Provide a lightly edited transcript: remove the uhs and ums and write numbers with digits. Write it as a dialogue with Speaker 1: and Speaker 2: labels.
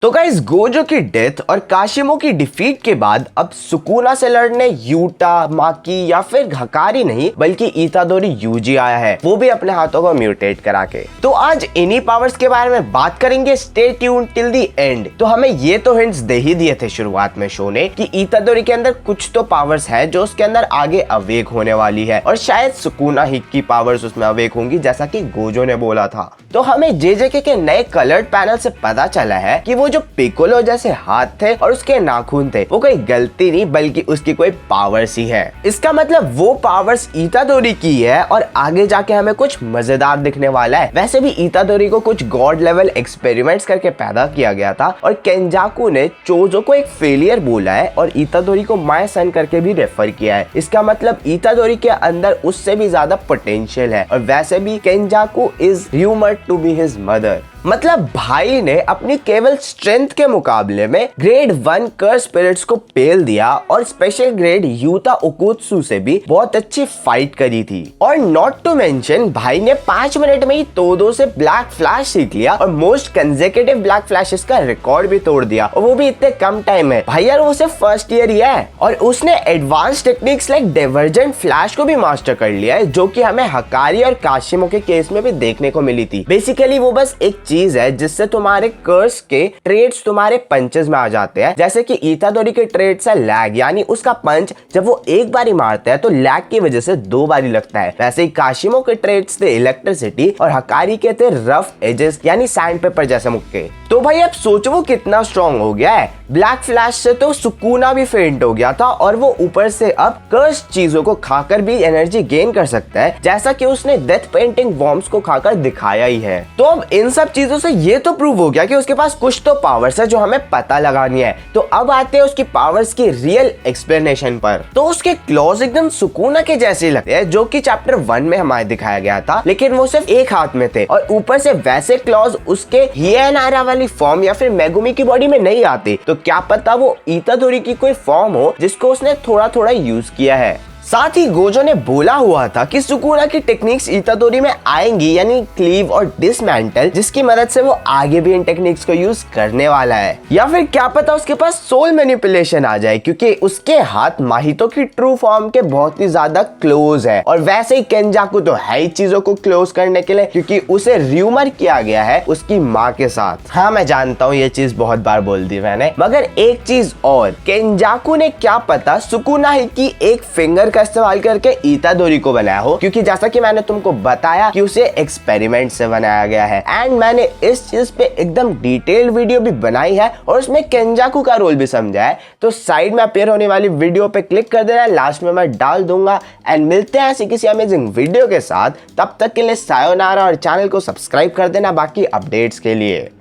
Speaker 1: तो guys Gojo की death और काशिमो की डिफीट के बाद अब सुकुना से लड़ने यूटा, माकी या फिर हकारी नहीं बल्कि इतादोरी यूजी आया है, वो भी अपने हाथों को म्यूटेट करा के। तो आज इन्हीं पावर्स के बारे में बात करेंगे, stay tune till the end. तो हमें ये तो हिंट्स दे ही दिए थे शुरुआत में शो ने कि इतादोरी के अंदर कुछ तो पावर्स है जो उसके अंदर आगे अवेक होने वाली है और शायद सुकुना हिक की पावर्स उसमें अवेक होंगी जैसा कि गोजो ने बोला था। तो हमें जेजेके के नए कलर्ड पैनल से पता चला है कि वो जो पिकोलो जैसे हाथ थे और उसके नाखून थे वो कोई गलती नहीं बल्कि उसकी कोई पावर्स ही है। इसका मतलब वो पावर्स इतादोरी की है और आगे जाके हमें कुछ मजेदार दिखने वाला है। वैसे भी इतादोरी को कुछ गॉड लेवल एक्सपेरिमेंट्स करके पैदा किया गया था और केंजाकू ने चोजो को एक फेलियर बोला है और इतादोरी को माय सन करके भी रेफर किया है। इसका मतलब इतादोरी के अंदर उससे भी ज्यादा पोटेंशियल है और वैसे भी Kenjaku is rumoured to be his mother. मतलब भाई ने अपनी केवल स्ट्रेंथ के मुकाबले में ग्रेड 1 कर्स स्पिरिट्स को पेल दिया और स्पेशल ग्रेड यूता ओकुत्सु से भी बहुत अच्छी फाइट करी थी। और नॉट टू मेंशन भाई ने 5 मिनट में ही तोदो से ब्लैक फ्लैश सीख लिया और मोस्ट कंसेक्यूटिव ब्लैक फ्लैशेस का रिकॉर्ड भी तोड़ दिया और वो भी इतने कम टाइम में। भाई यार वो सिर्फ फर्स्ट ईयर ही है और उसने advance techniques like divergent flash को भी मास्टर कर लिया है जो कि हमें हकारी और काशिमो के केस में भी देखने को मिली थी। बेसिकली वो बस एक चीज है जिससे तुम्हारे कर्स के ट्रेड्स तुम्हारे पंचेस में आ जाते हैं। जैसे कि इतादोरी के ट्रेड्स है लैग, यानी उसका पंच जब वो एक बारी मारता है तो लैग की वजह से 2 बारी लगता है। वैसे ही काशिमो के ट्रेड्स थे इलेक्ट्रिसिटी और हकारी के थे रफ एजेस यानी सैंड पेपर जैसे मुक्के। तो भाई अब सोचो वो कितना स्ट्रॉन्ग हो गया है। ब्लैक फ्लैश से तो सुकुना भी फेंट हो गया था और वो ऊपर से अब कर्स चीजों को खाकर भी एनर्जी गेन कर सकता है जैसा कि उसने डेथ पेंटिंग वॉर्म्स को खाकर दिखाया ही है। तो अब इन सब चीजों से ये तो प्रूव हो गया कि उसके पास कुछ तो पावर्स है जो हमें पता लगानी है। तो अब आते हैं उसकी पावर्स की रियल एक्सप्लेनेशन पर। तो उसके क्लॉज एकदम सुकुना के जैसे लगते हैं जो कि चैप्टर 1 में हमें दिखाया गया था, लेकिन वो सिर्फ एक हाथ में थे और ऊपर से वैसे क्लॉज उसके हिएनारा वाली फॉर्म या फिर मेगुमी की बॉडी में नहीं आती। तो क्या पता वो इतादोरी की कोई फॉर्म हो जिसको उसने थोड़ा थोड़ा यूज किया है। साथ ही गोजो ने बोला हुआ था कि सुकुना की टेक्निक्स इतादोरी में आएंगी यानी क्लीव और डिसमेंटल, जिसकी मदद से वो आगे भी इन टेक्निक्स को यूज करने वाला है। या फिर क्या पता उसके पास सोल मैनिपुलेशन आ जाए क्योंकि उसके हाथ माहितो की ट्रू फॉर्म के बहुत ही ज्यादा क्लोज है और वैसे ही केंजाकू तो है ही चीजों को क्लोज करने के लिए क्योंकि उसे र्यूमर किया गया है उसकी माँ के साथ। हाँ मैं जानता हूँ ये चीज बहुत बार बोल दी मैंने, मगर एक चीज और, केंजाकू ने क्या पता सुकुना ही की एक फिंगर इस्तेमाल करके इतादोरी को बनाया हो क्योंकि जैसा कि मैंने तुमको बताया कि उसे एक्सपेरिमेंट से बनाया गया है। एंड मैंने इस चीज पे एकदम डिटेल्ड वीडियो भी बनाई है और उसमें केंजाकू का रोल भी समझा है। तो साइड में अपीयर होने वाली वीडियो पे क्लिक कर देना, लास्ट में मैं डाल दूंगा। एंड मिलते हैं ऐसी किसी अमेजिंग वीडियो के साथ, तब तक के लिए सायोनारा और चैनल को सब्सक्राइब कर देना बाकी अपडेट्स के लिए।